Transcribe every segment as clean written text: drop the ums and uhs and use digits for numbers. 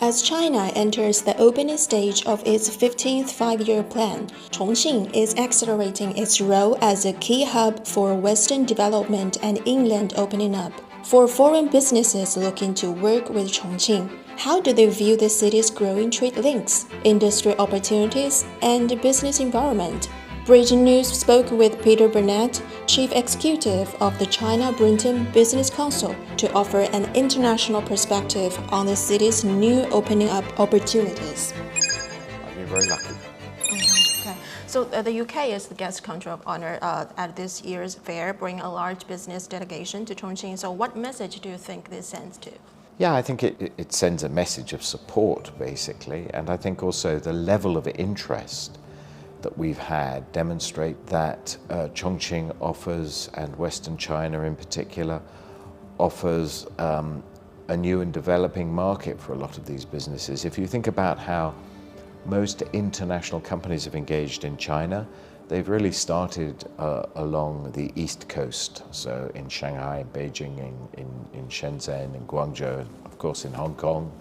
As China enters the opening stage of its 15th five-year plan, Chongqing is accelerating its role as a key hub for Western development and inland opening up. For foreign businesses looking to work with Chongqing, how do they view the city's growing trade links, industry opportunities, and business environment? Breaking News spoke with Peter Burnett, Chief Executive of the China-Britain Business Council, to offer an international perspective on the city's new opening up opportunities. I've been very lucky. Okay. So the UK is the guest country of honor at this year's fair, bringing a large business delegation to Chongqing. So what message do you think this sends to? Yeah, I think it sends a message of support, basically, and I think also the level of interest that we've had demonstrate that Chongqing offers, and Western China in particular, offers a new and developing market for a lot of these businesses. If you think about how most international companies have engaged in China, they've really started along the East Coast, so in Shanghai, Beijing, in Shenzhen, in Guangzhou, and of course in Hong Kong.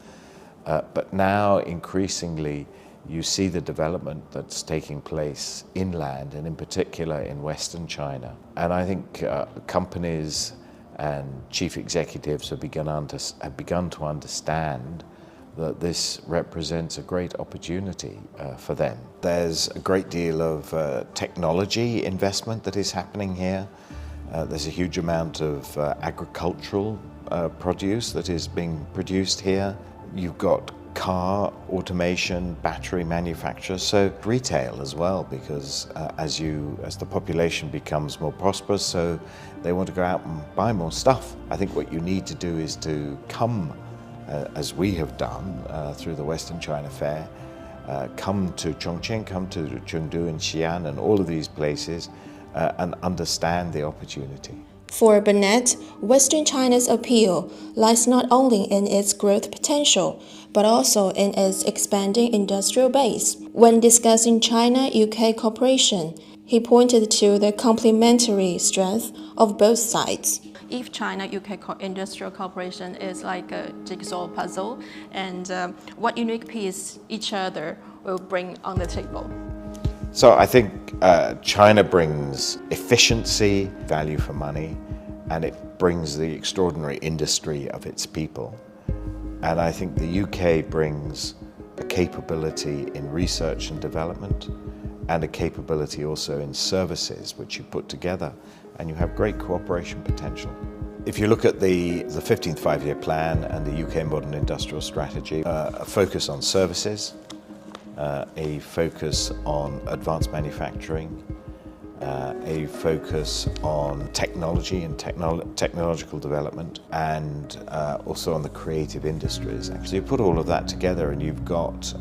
But now increasingly you see the development that's taking place inland, and in particular in Western China. And I think companies and chief executives have begun to understand that this represents a great opportunity for them. There's a great deal of technology investment that is happening here. There's a huge amount of agricultural produce that is being produced here. You've got car automation, battery manufacturers, so retail as well, because as the population becomes more prosperous, so they want to go out and buy more stuff. I think what you need to do is to come, as we have done through the Western China Fair, come to Chongqing, come to Chengdu and Xi'an and all of these places and understand the opportunity. For Burnett, Western China's appeal lies not only in its growth potential, but also in its expanding industrial base. When discussing China-UK cooperation, he pointed to the complementary strength of both sides. If China-UK industrial cooperation is like a jigsaw puzzle, and what unique piece each other will bring on the table? So I think China brings efficiency, value for money, and it brings the extraordinary industry of its people. And I think the UK brings a capability in research and development, and a capability also in services, which you put together, and you have great cooperation potential. If you look at the 15th five-year plan and the UK Modern Industrial Strategy, a focus on services, a focus on advanced manufacturing, a focus on technology and technological development, and also on the creative industries. Actually, you put all of that together and you've got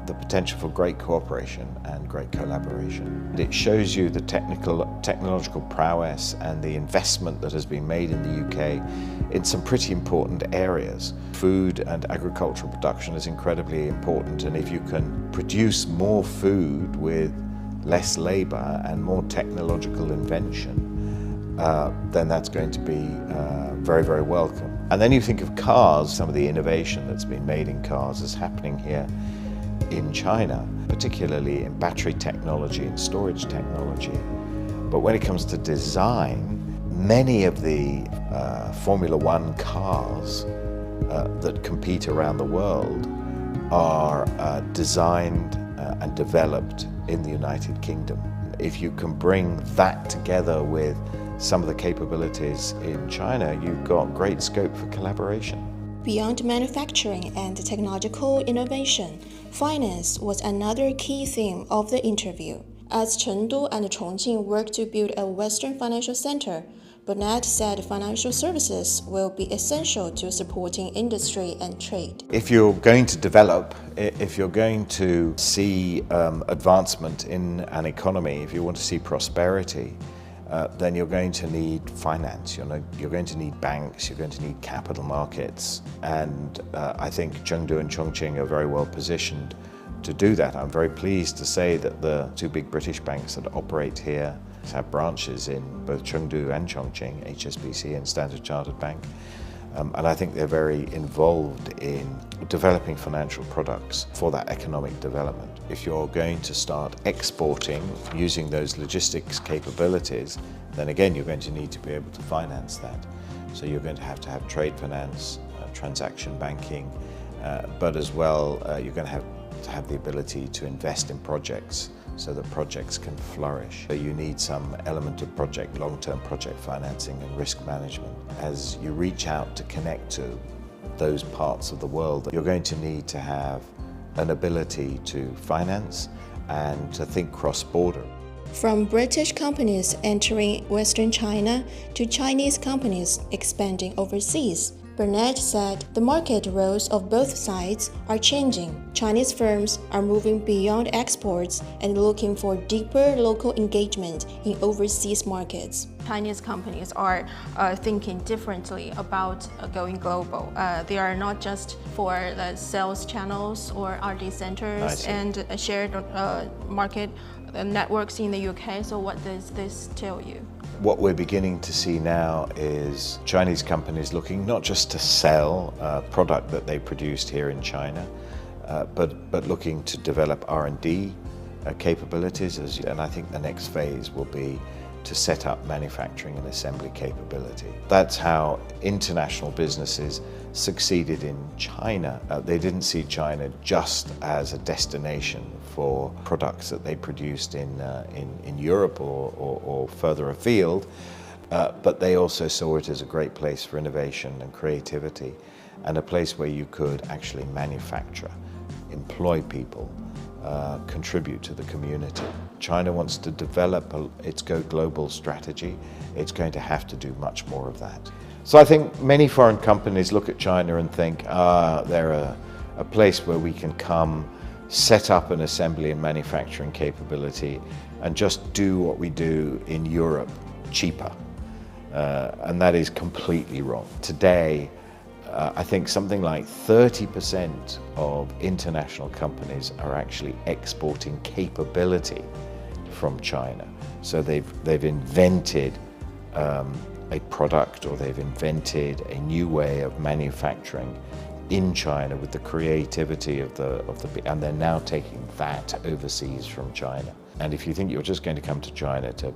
the potential for great cooperation and great collaboration. It shows you the technological prowess and the investment that has been made in the UK in some pretty important areas. Food and agricultural production is incredibly important, and if you can produce more food with less labor and more technological invention, then that's going to be very, very welcome. And then you think of cars, some of the innovation that's been made in cars is happening here in China, particularly in battery technology and storage technology. But when it comes to design, many of the Formula One cars that compete around the world are designed and developed in the United Kingdom. If you can bring that together with some of the capabilities in China, you've got great scope for collaboration. Beyond manufacturing and technological innovation, finance was another key theme of the interview. As Chengdu and Chongqing work to build a Western financial center, Burnett said financial services will be essential to supporting industry and trade. If you're going to develop, if you're going to see advancement in an economy, if you want to see prosperity, then you're going to need finance, you're going to need banks, you're going to need capital markets. And I think Chengdu and Chongqing are very well positioned to do that. I'm very pleased to say that the two big British banks that operate here have branches in both Chengdu and Chongqing, HSBC and Standard Chartered Bank. And I think they're very involved in developing financial products for that economic development. If you're going to start exporting using those logistics capabilities, then again, you're going to need to be able to finance that. So you're going to have trade finance, transaction banking, but as well, you're going to have the ability to invest in projects so that projects can flourish. So you need some element of long-term project financing and risk management. As you reach out to connect to those parts of the world, you're going to need to have an ability to finance and to think cross-border. From British companies entering Western China to Chinese companies expanding overseas, Burnett said the market roles of both sides are changing. Chinese firms are moving beyond exports and looking for deeper local engagement in overseas markets. Chinese companies are thinking differently about going global. They are not just for the sales channels or R&D centers and shared market networks in the UK. So what does this tell you? What we're beginning to see now is Chinese companies looking not just to sell a product that they produced here in China, but looking to develop R&D capabilities. And I think the next phase will be to set up manufacturing and assembly capability. That's how international businesses succeeded in China. They didn't see China just as a destination for products that they produced in Europe or further afield, but they also saw it as a great place for innovation and creativity, and a place where you could actually manufacture, employ people, contribute to the community. China wants to develop its Go Global strategy. It's going to have to do much more of that. So I think many foreign companies look at China and think, they're a place where we can come, set up an assembly and manufacturing capability, and just do what we do in Europe cheaper. And that is completely wrong. Today, I think something like 30% of international companies are actually exporting capability from China. So they've invented a product, or they've invented a new way of manufacturing in China with the creativity of the and they're now taking that overseas from China. And if you think you're just going to come to China to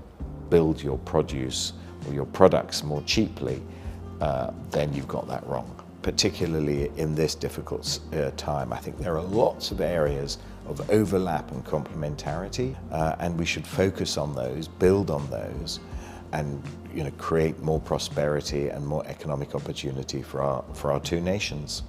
build your produce or your products more cheaply, then you've got that wrong. Particularly in this difficult time, I think there are lots of areas of overlap and complementarity, and we should focus on those, build on those, and create more prosperity and more economic opportunity for our two nations.